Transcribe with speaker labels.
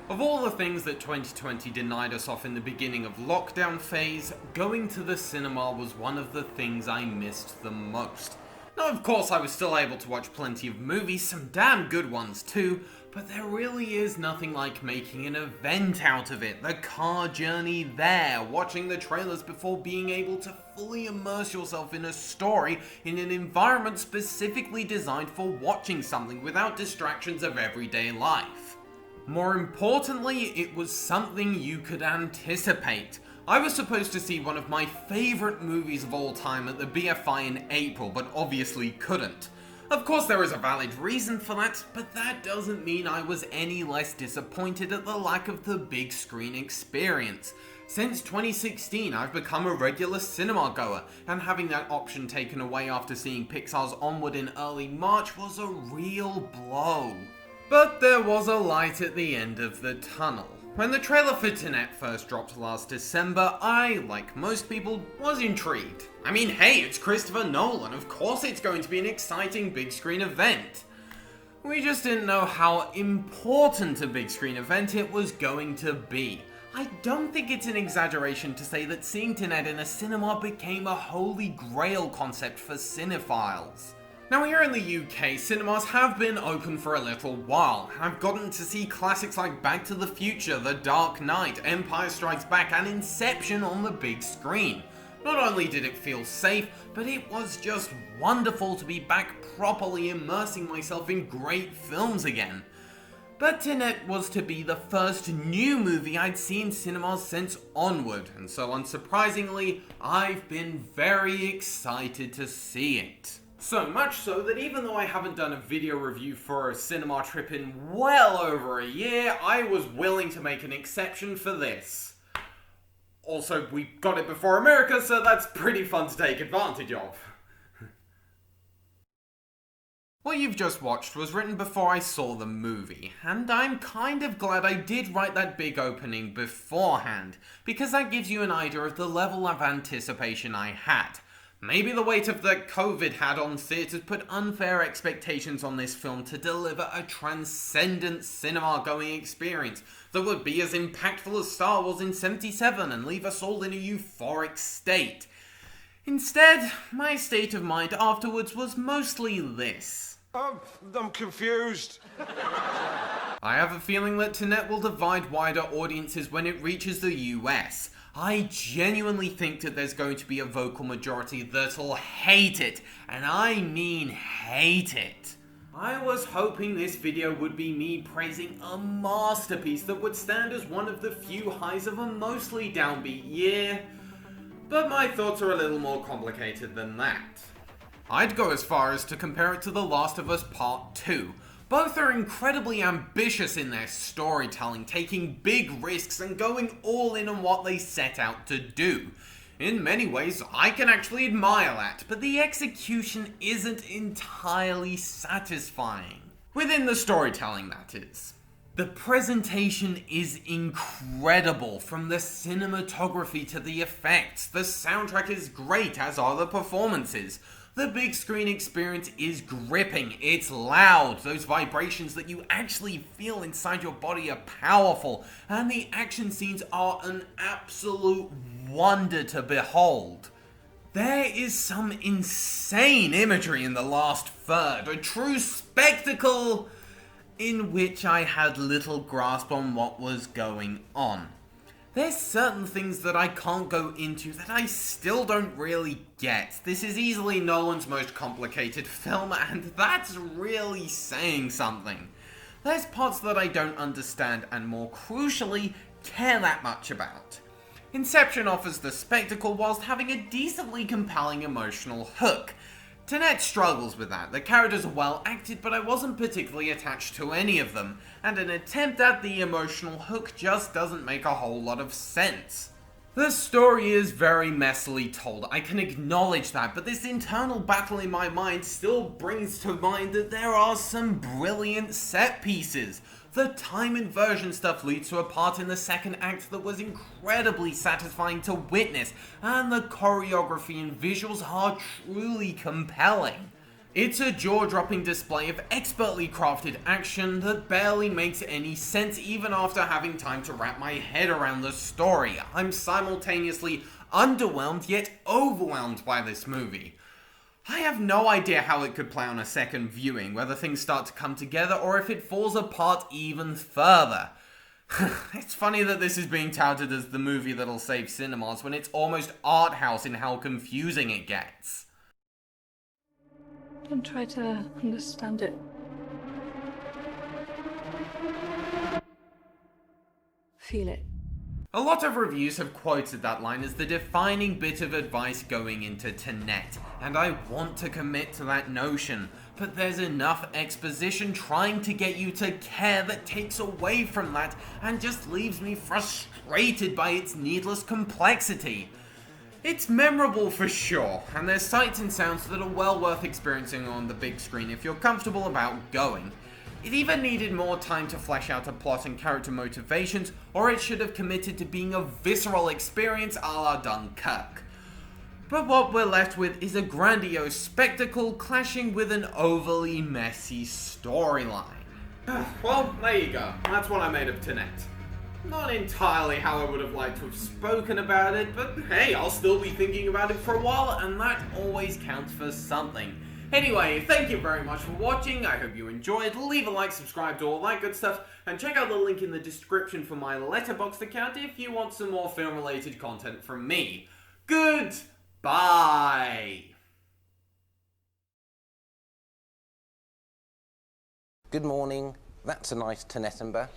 Speaker 1: Of all the things that 2020 denied us off in the beginning of lockdown phase, going to the cinema was one of the things I missed the most. Now, of course, I was still able to watch plenty of movies, some damn good ones too, but there really is nothing like making an event out of it. The car journey there, watching the trailers before being able to fully immerse yourself in a story in an environment specifically designed for watching something without distractions of everyday life. More importantly, it was something you could anticipate. I was supposed to see one of my favourite movies of all time at the BFI in April, but obviously couldn't. Of course there is a valid reason for that, but that doesn't mean I was any less disappointed at the lack of the big screen experience. Since 2016, I've become a regular cinema goer, and having that option taken away after seeing Pixar's Onward in early March was a real blow. But there was a light at the end of the tunnel. When the trailer for Tenet first dropped last December, I, like most people, was intrigued. I mean, hey, it's Christopher Nolan, of course it's going to be an exciting big screen event. We just didn't know how important a big screen event it was going to be. I don't think it's an exaggeration to say that seeing Tenet in a cinema became a holy grail concept for cinephiles. Now here in the UK, cinemas have been open for a little while. I've gotten to see classics like Back to the Future, The Dark Knight, Empire Strikes Back, and Inception on the big screen. Not only did it feel safe, but it was just wonderful to be back properly immersing myself in great films again. But Tenet was to be the first new movie I'd seen in cinemas since Onward, and so unsurprisingly, I've been very excited to see it. So much so that even though I haven't done a video review for a cinema trip in well over a year, I was willing to make an exception for this. Also, we got it before America, so that's pretty fun to take advantage of. What you've just watched was written before I saw the movie, and I'm kind of glad I did write that big opening beforehand, because that gives you an idea of the level of anticipation I had. Maybe the weight of that COVID had on theatres put unfair expectations on this film to deliver a transcendent cinema-going experience that would be as impactful as Star Wars in '77 and leave us all in a euphoric state. Instead, my state of mind afterwards was mostly this.
Speaker 2: I'm confused.
Speaker 1: I have a feeling that Tenet will divide wider audiences when it reaches the US. I genuinely think that there's going to be a vocal majority that'll hate it, and I mean hate it. I was hoping this video would be me praising a masterpiece that would stand as one of the few highs of a mostly downbeat year, but my thoughts are a little more complicated than that. I'd go as far as to compare it to The Last of Us Part 2. Both are incredibly ambitious in their storytelling, taking big risks and going all in on what they set out to do. In many ways, I can actually admire that, but the execution isn't entirely satisfying. Within the storytelling, that is. The presentation is incredible, from the cinematography to the effects. The soundtrack is great, as are the performances. The big screen experience is gripping, it's loud, those vibrations that you actually feel inside your body are powerful, and the action scenes are an absolute wonder to behold. There is some insane imagery in the last third, a true spectacle in which I had little grasp on what was going on. There's certain things that I can't go into that I still don't really get. This is easily Nolan's most complicated film, and that's really saying something. There's parts that I don't understand and, more crucially, care that much about. Inception offers the spectacle whilst having a decently compelling emotional hook. Tenet struggles with that. The characters are well acted, but I wasn't particularly attached to any of them, and an attempt at the emotional hook just doesn't make a whole lot of sense. The story is very messily told, I can acknowledge that, but this internal battle in my mind still brings to mind that there are some brilliant set pieces. The time inversion stuff leads to a part in the second act that was incredibly satisfying to witness, and the choreography and visuals are truly compelling. It's a jaw-dropping display of expertly crafted action that barely makes any sense even after having time to wrap my head around the story. I'm simultaneously underwhelmed yet overwhelmed by this movie. I have no idea how it could play on a second viewing, whether things start to come together or if it falls apart even further. It's funny that this is being touted as the movie that'll save cinemas when it's almost art house in how confusing it gets.
Speaker 3: Don't try to understand it. Feel it.
Speaker 1: A lot of reviews have quoted that line as the defining bit of advice going into Tenet, and I want to commit to that notion, but there's enough exposition trying to get you to care that takes away from that and just leaves me frustrated by its needless complexity. It's memorable for sure, and there's sights and sounds that are well worth experiencing on the big screen if you're comfortable about going. It either needed more time to flesh out a plot and character motivations, or it should have committed to being a visceral experience a la Dunkirk. But what we're left with is a grandiose spectacle clashing with an overly messy storyline. Well, there you go. That's what I made of Tenet. Not entirely how I would have liked to have spoken about it, but hey, I'll still be thinking about it for a while, and that always counts for something. Anyway, thank you very much for watching, I hope you enjoyed, leave a like, subscribe to all that good stuff, and check out the link in the description for my Letterboxd account if you want some more film-related content from me. Goodbye!
Speaker 4: Good morning, that's a nice Tenet.